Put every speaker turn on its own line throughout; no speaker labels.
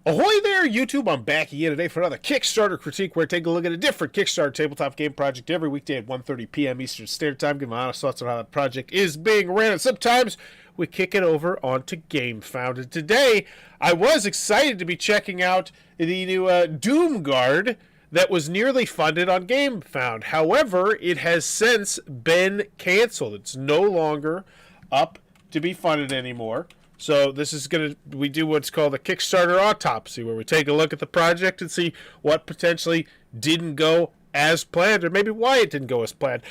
Ahoy there, YouTube! I'm back again today for another Kickstarter critique where I take a look at a different Kickstarter tabletop game project every weekday at 1:30 p.m. Eastern Standard Time. Give my honest thoughts on how that project is being ran. And sometimes we kick it over onto GameFound. And today, I was excited to be checking out the new Doom Guard that was nearly funded on GameFound. However, it has since been canceled. It's no longer up to be funded anymore. So this is we do what's called a Kickstarter autopsy, where we take a look at the project and see what potentially didn't go as planned, or maybe why it didn't go as planned.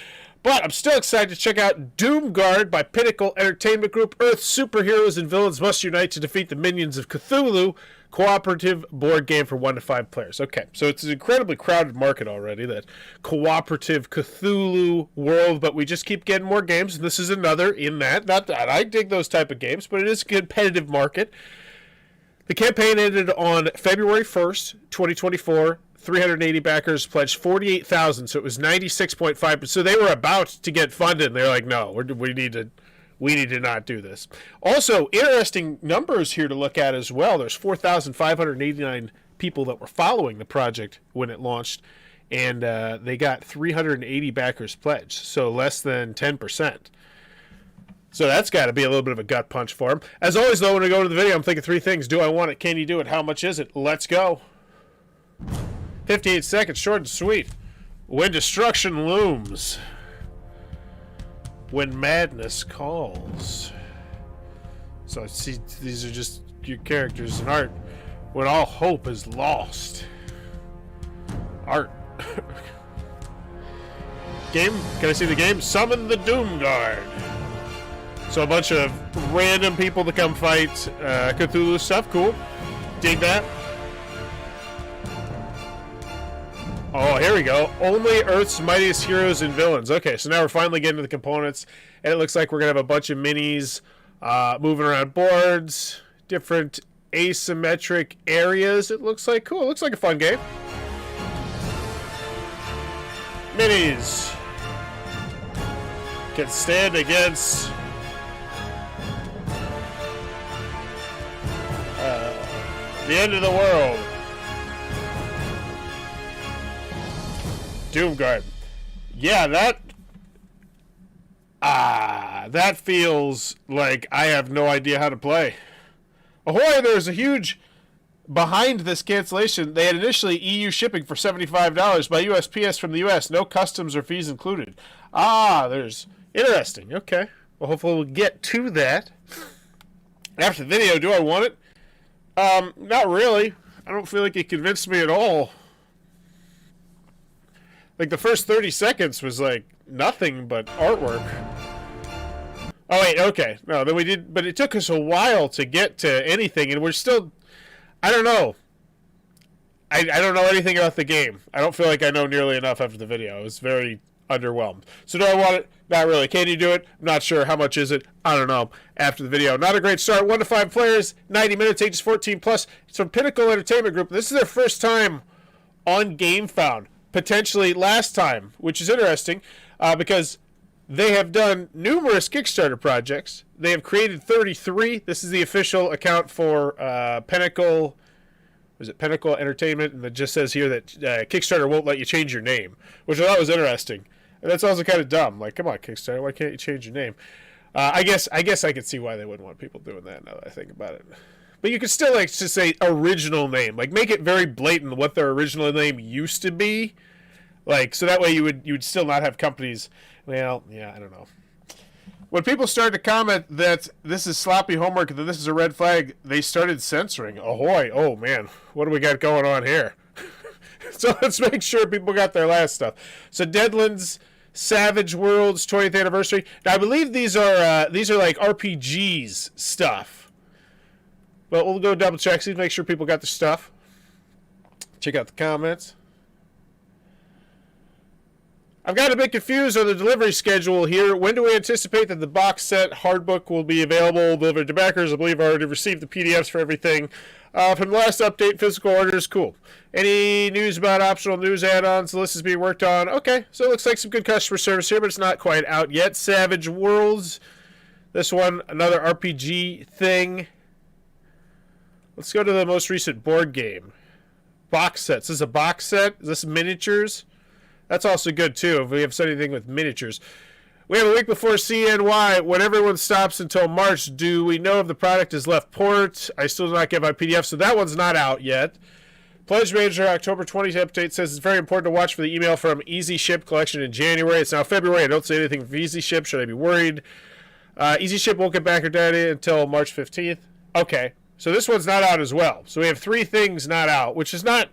But I'm still excited to check out Doom Guard by Pinnacle Entertainment Group. Earth's superheroes and villains must unite to defeat the minions of Cthulhu. Cooperative board game for 1 to 5 players. Okay, so it's an incredibly crowded market already, that cooperative Cthulhu world, but we just keep getting more games, and this is another in that. Not that I dig those type of games, but it is a competitive market. The campaign ended on February 1st, 2024. 380 backers pledged 48,000, so it was 96.5%. So they were about to get funded, and they're like, no, we need to not do this. Also, interesting numbers here to look at as well. There's 4,589 people that were following the project when it launched, and they got 380 backers pledged, so less than 10%. So that's got to be a little bit of a gut punch for them. As always, though, when I go to the video, I'm thinking 3 things. Do I want it? Can you do it? How much is it? Let's go. 58 seconds, short and sweet. When destruction looms. When madness calls. So see, these are just your characters in art. When all hope is lost. Art. Game? Can I see the game? Summon the Doom Guard. So a bunch of random people to come fight Cthulhu stuff. Cool. Dig that. Oh, here we go. Only Earth's mightiest heroes and villains. Okay, so now we're finally getting to the components, and it looks like we're going to have a bunch of minis moving around boards, different asymmetric areas. It looks like cool. It looks like a fun game. Minis can stand against the end of the world. Doom Guard. Yeah, that feels like I have no idea how to play. Ahoy, there's a huge behind this cancellation. They had initially EU shipping for $75 by USPS from the US. No customs or fees included. There's interesting. Okay. Well, hopefully we'll get to that. After the video, do I want it? Not really. I don't feel like it convinced me at all. Like, the first 30 seconds was, like, nothing but artwork. Oh, wait, okay. No, then we did, but it took us a while to get to anything, and we're still, I don't know. I don't know anything about the game. I don't feel like I know nearly enough after the video. I was very underwhelmed. So do I want it? Not really. Can you do it? I'm not sure. How much is it? I don't know. After the video. Not a great start. 1 to 5 players, 90 minutes, ages 14 plus. It's from Pinnacle Entertainment Group. This is their first time on GameFound. Potentially last time, which is interesting because they have done numerous Kickstarter projects. They have created 33. This is the official account for Pinnacle. Was it Pinnacle Entertainment? And it just says here that Kickstarter won't let you change your name, which I thought was interesting. And that's also kind of dumb. Like, come on, Kickstarter, why can't you change your name? I guess I could see why they wouldn't want people doing that now that I think about it. But you could still, like, just say original name. Like, make it very blatant what their original name used to be. Like, so that way you would still not have companies. Well, yeah, I don't know. When people started to comment that this is sloppy homework and that this is a red flag, they started censoring. Ahoy. Oh, man. What do we got going on here? So let's make sure people got their last stuff. So Deadlands, Savage Worlds, 20th anniversary. Now, I believe these are like RPGs stuff. But we'll go double check, see, make sure people got the stuff. Check out the comments. I've got a bit confused on the delivery schedule here. When do we anticipate that the box set hardbook will be available, delivered to backers? I believe I already received the PDFs for everything. From the last update, physical orders, cool. Any news about optional news add-ons? The list is being worked on. Okay, so it looks like some good customer service here, but it's not quite out yet. Savage Worlds. This one, another RPG thing. Let's go to the most recent board game. Box sets. Is this a box set? Is this miniatures? That's also good, too, if we have anything with miniatures. We have a week before CNY. When everyone stops until March, do we know if the product is left port? I still do not get my PDF, so that one's not out yet. Pledge Manager October 20th update says it's very important to watch for the email from Easy Ship collection in January. It's now February. I don't say anything from Easy Ship. Should I be worried? Easy Ship won't get back her data until March 15th. Okay. So this one's not out as well. So we have 3 things not out, which is not...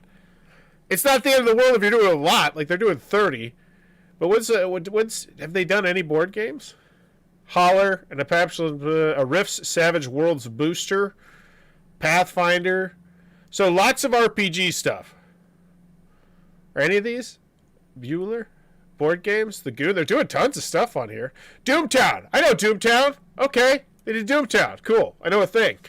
It's not the end of the world if you're doing a lot. Like, they're doing 30. But have they done any board games? Holler, and a Rifts Savage Worlds Booster, Pathfinder. So lots of RPG stuff. Are any of these? Bueller? Board games? The Goon? They're doing tons of stuff on here. Doomtown! I know Doomtown! Okay, they did Doomtown. Cool. I know a thing.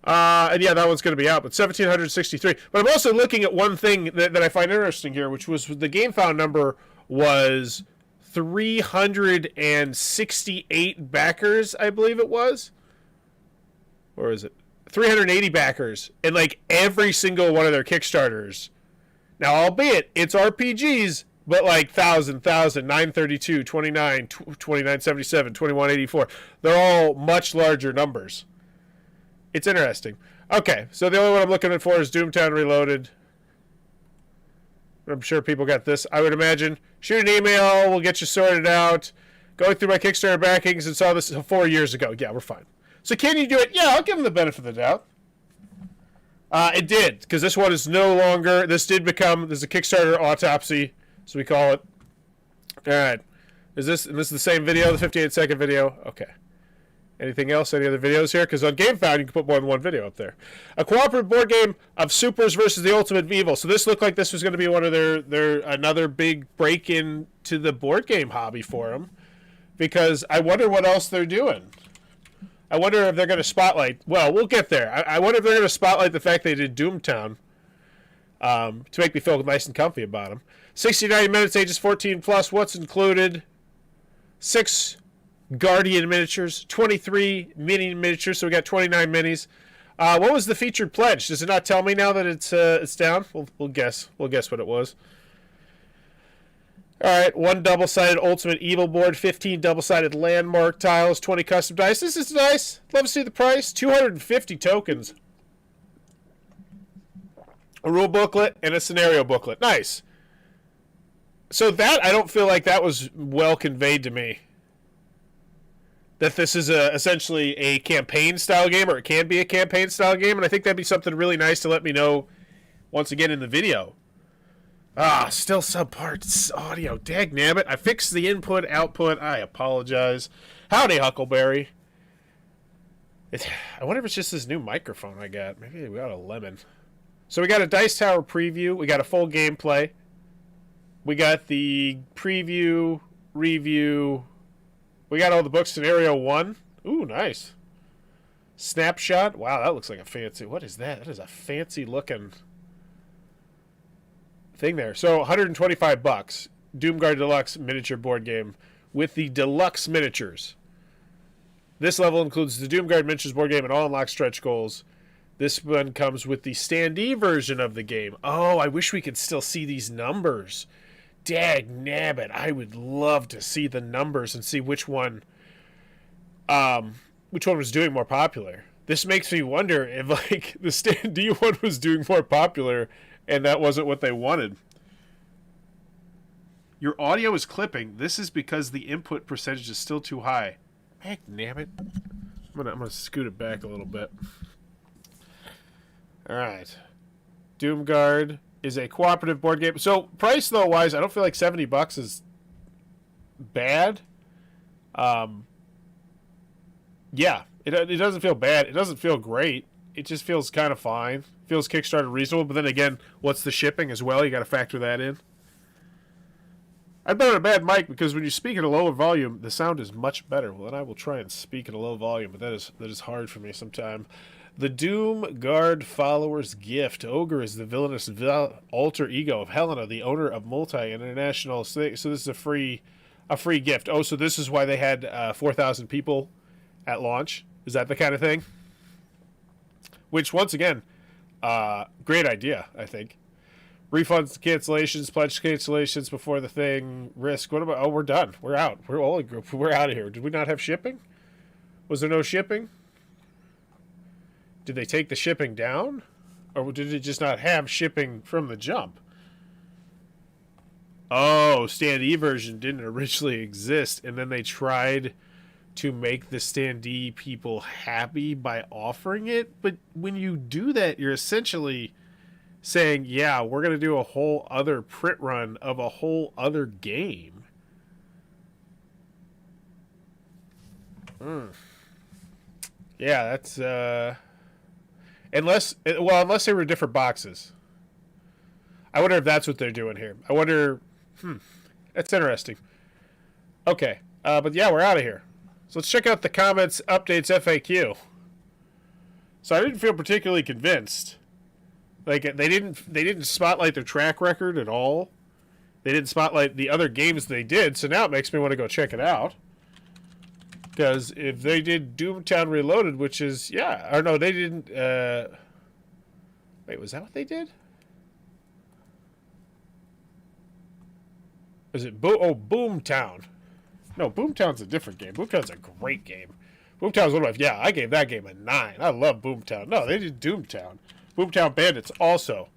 And yeah, that one's going to be out, but 1,763. But I'm also looking at one thing that I find interesting here, which was the GameFound number was 368 backers, I believe it was. Or is it? 380 backers in like every single one of their Kickstarters. Now, albeit it's RPGs, but like 1,000, 932, 29, 2977, 2184. They're all much larger numbers. It's interesting. Okay, so the only one I'm looking for is Doomtown Reloaded. I'm sure people got this. I would imagine. Shoot an email. We'll get you sorted out. Going through my Kickstarter backings and saw this 4 years ago. Yeah, we're fine. So can you do it? Yeah, I'll give them the benefit of the doubt. It did, because this one is no longer... This is a Kickstarter autopsy, so we call it. All right. This is the same video, the 58-second video? Okay. Anything else? Any other videos here? Because on GameFound, you can put more than one video up there. A cooperative board game of supers versus the ultimate evil. So this looked like this was going to be one of their another big break into the board game hobby for them. Because I wonder what else they're doing. I wonder if they're going to spotlight... Well, we'll get there. I wonder if they're going to spotlight the fact they did Doomtown to make me feel nice and comfy about them. 69 minutes, ages 14 plus. What's included? 6 Guardian miniatures, 23 mini miniatures, so we got 29 minis. What was the featured pledge? Does it not tell me now that it's down? We'll guess. We'll guess what it was. All right, 1 double-sided Ultimate Evil board, 15 double-sided Landmark tiles, 20 custom dice. This is nice. Love to see the price. 250 tokens. A rule booklet and a scenario booklet. Nice. So that, I don't feel like that was well conveyed to me. That this is essentially a campaign-style game, or it can be a campaign-style game, and I think that'd be something really nice to let me know once again in the video. Still subpart audio. Dagnabbit. I fixed the input, output. I apologize. Howdy, Huckleberry. I wonder if it's just this new microphone I got. Maybe we got a lemon. So we got a Dice Tower preview. We got a full gameplay. We got the preview, review. We got all the books. Scenario 1. Ooh, nice. Snapshot. Wow, that looks like a fancy... What is that? That is a fancy-looking thing there. So, $125. Doomguard Deluxe miniature board game with the deluxe miniatures. This level includes the Doomguard miniatures board game and all unlocked stretch goals. This one comes with the standee version of the game. Oh, I wish we could still see these numbers. Dagnabbit, I would love to see the numbers and see which one was doing more popular. This makes me wonder if like the standee one was doing more popular and that wasn't what they wanted. Your audio is clipping. This is because the input percentage is still too high. Dagnabbit. I'm gonna scoot it back a little bit. All right. Doomguard is a cooperative board game. So price though wise, I don't feel like $70 is bad. Yeah, it doesn't feel bad. It doesn't feel great. It just feels kind of fine. Feels Kickstarter reasonable, but then again, what's the shipping as well? You got to factor that in. I'd better a bad mic because when you speak at a lower volume, the sound is much better. Well, then I will try and speak at a low volume, but that is hard for me sometimes. The Doom Guard Follower's Gift. Ogre is the villainous alter ego of Helena, the owner of multi-international. So this is a free gift. Oh, so this is why they had 4,000 people at launch. Is that the kind of thing? Which, once again, great idea, I think. Refunds, cancellations, pledge cancellations before the thing, risk. What about, oh, we're done. We're out. We're all group. We're out of here. Did we not have shipping? Was there no shipping? Did they take the shipping down? Or did it just not have shipping from the jump? Oh, standee version didn't originally exist, and then they tried to make the standee people happy by offering it. But when you do that, you're essentially saying, yeah, we're going to do a whole other print run of a whole other game. Yeah, that's unless they were different boxes. I wonder if that's what they're doing here. I wonder. That's interesting. Okay, but yeah, we're out of here. So let's check out the comments, updates, FAQ. So I didn't feel particularly convinced. Like they didn't spotlight their track record at all. They didn't spotlight the other games they did. So now it makes me want to go check it out. Because if they did Doomtown Reloaded, which is or no, they didn't. Wait, was that what they did? Is it Boomtown? No, Boomtown's a different game. Boomtown's a great game. Boomtown's one of my I gave that game a 9. I love Boomtown. No, they did Doomtown. Boomtown Bandits also.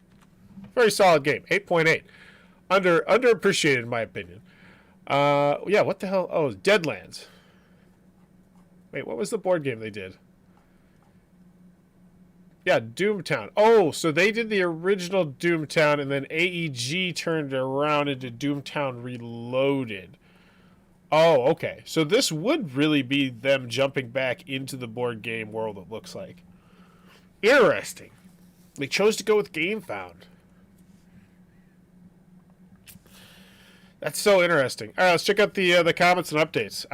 Very solid game. 8.8. Underappreciated in my opinion. What the hell? Oh, Deadlands. Wait, what was the board game they did? Yeah, Doomtown. Oh, so they did the original Doomtown, and then AEG turned it around into Doomtown Reloaded. Oh, okay. So this would really be them jumping back into the board game world, it looks like. Interesting. They chose to go with GameFound. That's so interesting. All right, let's check out the comments and updates.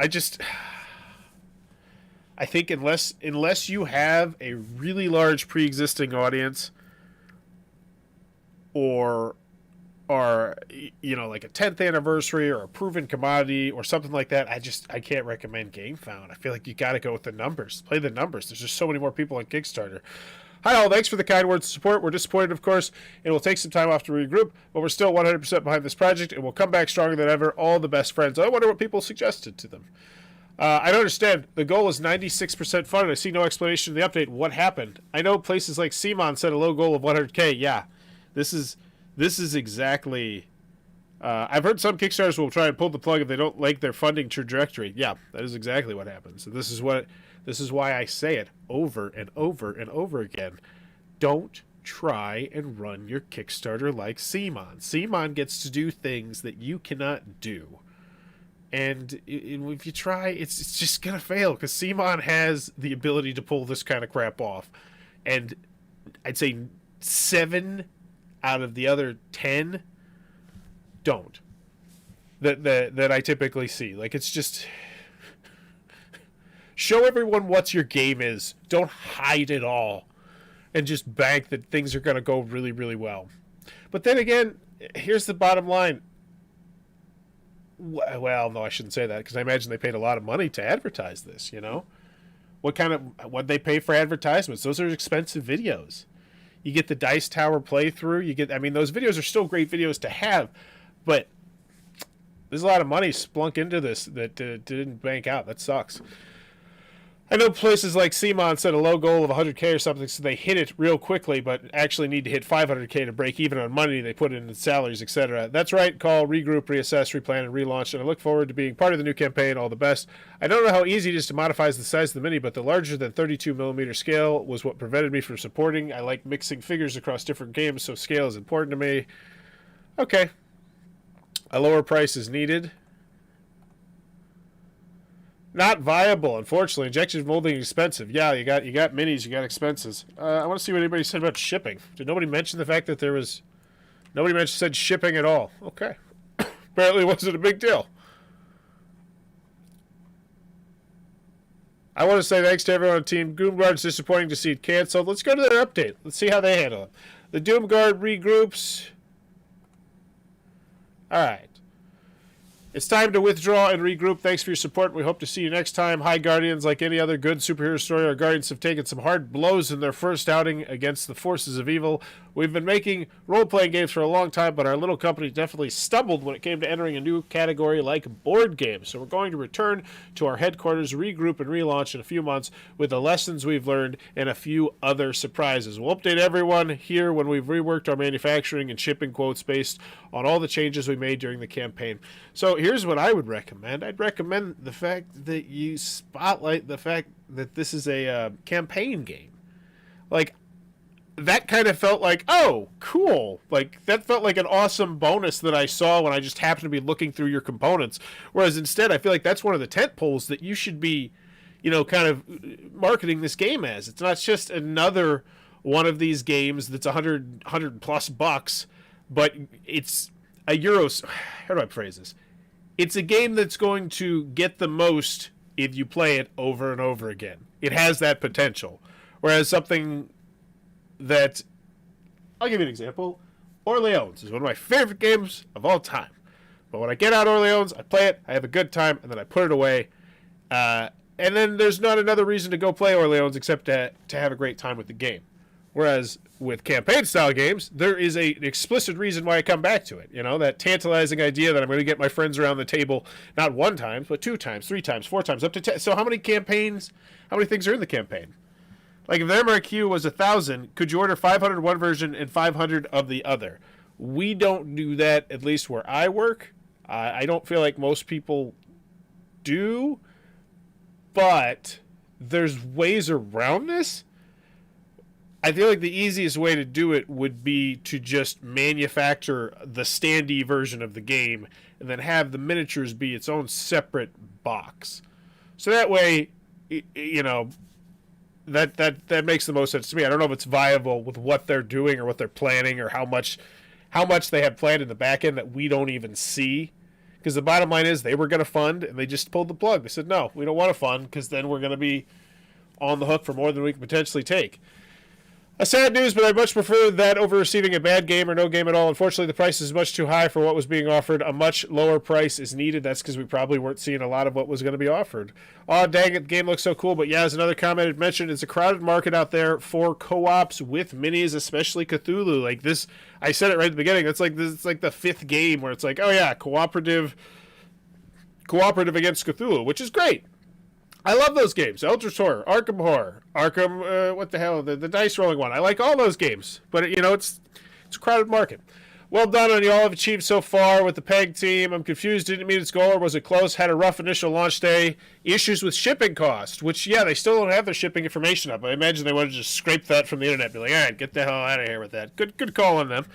I think unless you have a really large pre-existing audience or like a 10th anniversary or a proven commodity or something like that, I can't recommend GameFound. I feel like you got to go with the numbers. Play the numbers. There's just so many more people on Kickstarter. Hi all, thanks for the kind words of support. We're disappointed, of course, and we'll take some time off to regroup, but we're still 100% behind this project, and we'll come back stronger than ever. All the best friends. I wonder what people suggested to them. I don't understand. The goal is 96% funded. I see no explanation in the update. What happened? I know places like Simon set a low goal of 100K. Yeah, this is exactly. I've heard some Kickstarters will try and pull the plug if they don't like their funding trajectory. Yeah, that is exactly what happens. So this is why I say it over and over and over again. Don't try and run your Kickstarter like Simon. Simon gets to do things that you cannot do. And if you try, it's just going to fail because Simon has the ability to pull this kind of crap off. And I'd say 7 out of the other 10 don't. That I typically see. Like, it's just... Show everyone what your game is. Don't hide it all. And just bank that things are going to go really, really well. But then again, here's the bottom line. Well, no, I shouldn't say that because I imagine they paid a lot of money to advertise this, you know? What they pay for advertisements? Those are expensive videos. You get the Dice Tower playthrough. Those videos are still great videos to have, but there's a lot of money splunk into this that didn't bank out. That sucks. I know places like Simon set a low goal of 100K or something, so they hit it real quickly, but actually need to hit 500K to break even on money they put in salaries, etc. That's right. Call, regroup, reassess, replan, and relaunch, and I look forward to being part of the new campaign. All the best. I don't know how easy it is to modify the size of the mini, but the larger than 32mm scale was what prevented me from supporting. I like mixing figures across different games, so scale is important to me. Okay. A lower price is needed. Not viable, unfortunately. Injection molding is expensive. Yeah, you got minis, you got expenses. I want to see what anybody said about shipping. Did nobody mention the fact that there was... Nobody said shipping at all. Okay. Apparently it wasn't a big deal. I want to say thanks to everyone on Team Doomguard. It's disappointing to see it canceled. Let's go to their update. Let's see how they handle it. The Doomguard regroups. All right. It's time to withdraw and regroup. Thanks for your support. We hope to see you next time. Hi, Guardians. Like any other good superhero story, our Guardians have taken some hard blows in their first outing against the forces of evil. We've been making role-playing games for a long time, but our little company definitely stumbled when it came to entering a new category like board games. So we're going to return to our headquarters, regroup, and relaunch in a few months with the lessons we've learned and a few other surprises. We'll update everyone here when we've reworked our manufacturing and shipping quotes based on all the changes we made during the campaign. So here's what I would recommend. I'd recommend the fact that you spotlight the fact that this is a campaign game. Like, that kind of felt like, oh, cool. Like, that felt like an awesome bonus that I saw when I just happened to be looking through your components. Whereas instead, I feel like that's one of the tent poles that you should be, kind of marketing this game as. It's not just another one of these games that's 100 plus bucks, but it's a Euros. How do I phrase this? It's a game that's going to get the most if you play it over and over again. It has that potential. Whereas something that, I'll give you an example. Orleans is one of my favorite games of all time. But when I get out Orleans, I play it, I have a good time, and then I put it away. And then there's not another reason to go play Orleans except to have a great time with the game. Whereas with campaign-style games, there is an explicit reason why I come back to it. That tantalizing idea that I'm going to get my friends around the table, not one time, but 2 times, 3 times, 4 times, up to 10. So how many things are in the campaign? Like, if the MRQ was 1,000, could you order 500 one version and 500 of the other? We don't do that, at least where I work. I don't feel like most people do, but there's ways around this. I feel like the easiest way to do it would be to just manufacture the standee version of the game and then have the miniatures be its own separate box. So that way, that makes the most sense to me. I don't know if it's viable with what they're doing or what they're planning or how much they have planned in the back end that we don't even see. Because the bottom line is they were going to fund and they just pulled the plug. They said, no, we don't want to fund because then we're going to be on the hook for more than we can potentially take. A sad news, but I much prefer that over receiving a bad game or no game at all. Unfortunately, the price is much too high for what was being offered. A much lower price is needed. That's because we probably weren't seeing a lot of what was going to be offered. Oh, dang it, the game looks so cool. But yeah, as another comment had mentioned, it's a crowded market out there for co-ops with minis, especially Cthulhu. Like this, I said it right at the beginning. It's like the 5th game where it's like, oh yeah, cooperative against Cthulhu, which is great. I love those games. Eldritch Horror, Arkham, what the hell, the dice rolling one. I like all those games, but it's a crowded market. Well done on you all have achieved so far with the PEG team. I'm confused. Didn't meet its goal or was it close? Had a rough initial launch day. Issues with shipping cost, which, yeah, they still don't have their shipping information up. I imagine they wanted to just scrape that from the internet and be like, all right, get the hell out of here with that. Good call on them,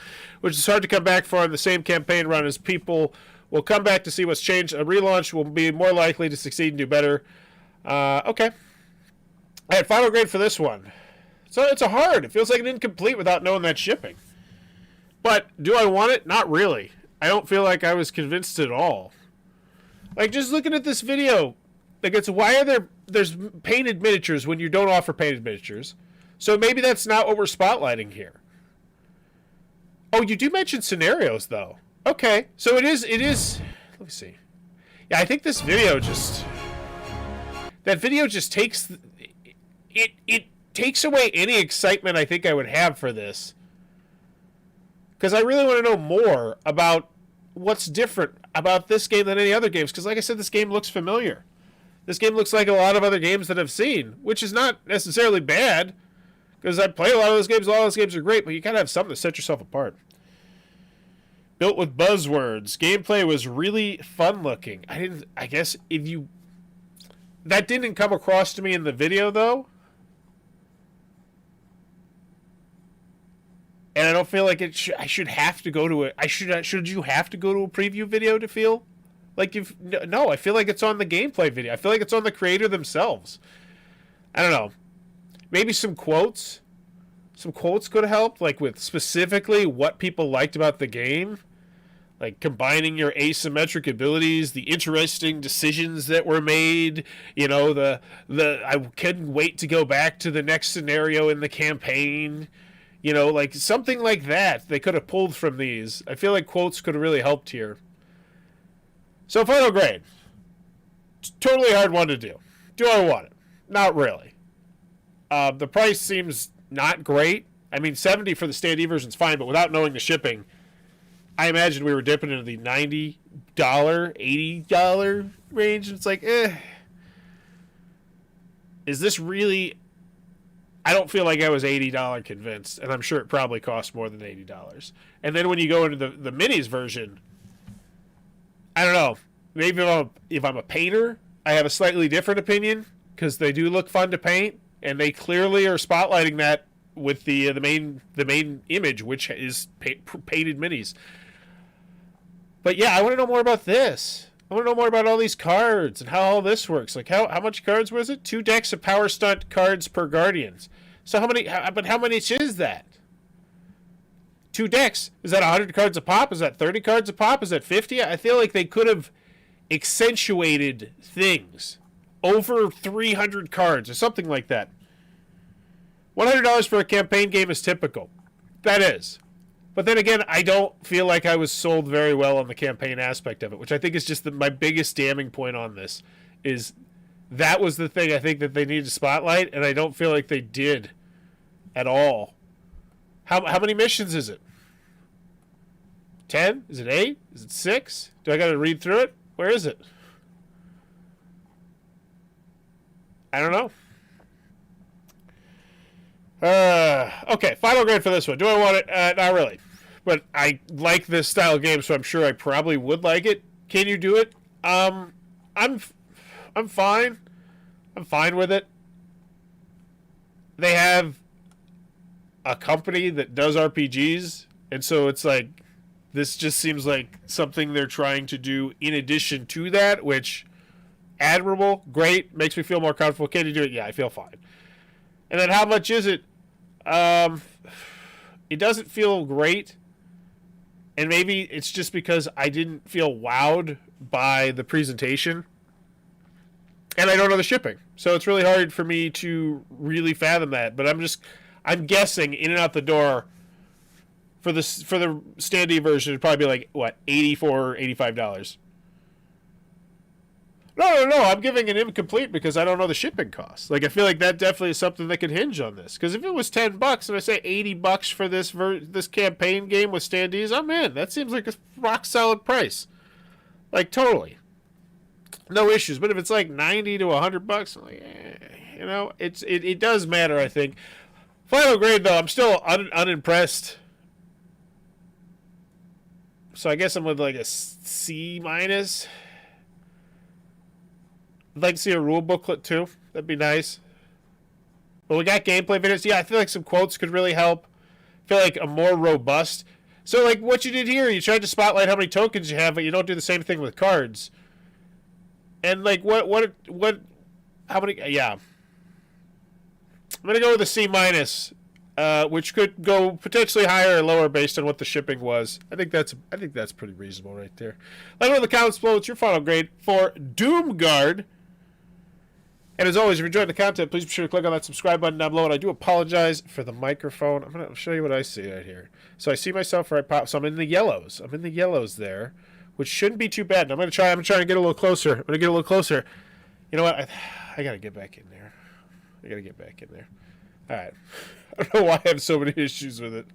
which is hard to come back for on the same campaign run as people will come back to see what's changed. A relaunch will be more likely to succeed and do better. Okay. All right, final grade for this one. So it's a hard. It feels like an incomplete without knowing that shipping. But do I want it? Not really. I don't feel like I was convinced at all. Like, just looking at this video, like, it's why are there's painted miniatures when you don't offer painted miniatures? So maybe that's not what we're spotlighting here. Oh, you do mention scenarios, though. Okay. So it is, let me see. Yeah, I think this video just... That video just takes... It takes away any excitement I think I would have for this. Because I really want to know more about what's different about this game than any other games. Because like I said, this game looks familiar. This game looks like a lot of other games that I've seen. Which is not necessarily bad. Because I play a lot of those games. A lot of those games are great. But you gotta have something to set yourself apart. Built with buzzwords. Gameplay was really fun looking. I guess if you... That didn't come across to me in the video, though. And I don't feel like I should have to go to it. Should you have to go to a preview video to feel like you've... No, I feel like it's on the gameplay video. I feel like it's on the creator themselves. I don't know. Maybe some quotes. Some quotes could have helped, like with specifically what people liked about the game. Like combining your asymmetric abilities, the interesting decisions that were made, the I couldn't wait to go back to the next scenario in the campaign, like something like that they could have pulled from these. I feel like quotes could have really helped here. So final grade. Totally hard one to do. Do I want it? Not really. The price seems not great. I mean, 70 for the standee version is fine, but without knowing the shipping, I imagine we were dipping into the $90, $80 range. It's like, is this really... I don't feel like I was $80 convinced, and I'm sure it probably cost more than $80. And then when you go into the minis version, I don't know. Maybe if I'm a painter, I have a slightly different opinion, because they do look fun to paint, and they clearly are spotlighting that with the main image, which is painted minis. But yeah, I want to know more about this. I want to know more about all these cards and how all this works. Like how much cards was it? 2 decks of Power Stunt cards per Guardians. So how many is that? 2 decks. Is that 100 cards a pop? Is that 30 cards a pop? Is that 50? I feel like they could have accentuated things. Over 300 cards or something like that. $100 for a campaign game is typical. That is. But then again, I don't feel like I was sold very well on the campaign aspect of it, which I think is just my biggest damning point on this. Is that was the thing I think that they needed to spotlight, and I don't feel like they did at all. How many missions is it? 10? Is it 8? Is it 6? Do I got to read through it? Where is it? I don't know. Okay, final grade for this one. Do I want it? Not really. But I like this style of game, so I'm sure I probably would like it. Can you do it? I'm fine. I'm fine with it. They have a company that does RPGs, and so it's like this just seems like something they're trying to do in addition to that, which admirable, great, makes me feel more comfortable. Can you do it? Yeah, I feel fine. And then how much is it? It doesn't feel great. And maybe it's just because I didn't feel wowed by the presentation. And I don't know the shipping. So it's really hard for me to really fathom that. But I'm guessing in and out the door for the standee version, it'd probably be like, what, $84 or $85. No. I'm giving an incomplete because I don't know the shipping costs. Like, I feel like that definitely is something that could hinge on this. Because if it was $10 and I say $80 for this campaign game with standees, I'm in. That seems like a rock solid price. Like, totally. No issues. But if it's like $90 to $100, I'm like, it does matter, I think. Final grade, though, I'm still unimpressed. So I guess I'm with like a C-. I'd like to see a rule booklet, too. That'd be nice. But we got gameplay videos. Yeah, I feel like some quotes could really help. I feel like a more robust... So, like, what you did here, you tried to spotlight how many tokens you have, but you don't do the same thing with cards. And, like, how many... Yeah. I'm going to go with a C-, which could go potentially higher or lower based on what the shipping was. I think that's pretty reasonable right there. Let me know in the comments below what's your final grade for Doomguard. And as always, if you enjoyed the content, please be sure to click on that subscribe button down below. And I do apologize for the microphone. I'm going to show you what I see right here. So I see myself right pop. So I'm in the yellows. I'm in the yellows there, which shouldn't be too bad. And I'm trying to get a little closer. I'm going to get a little closer. You know what? I got to get back in there. All right. I don't know why I have so many issues with it.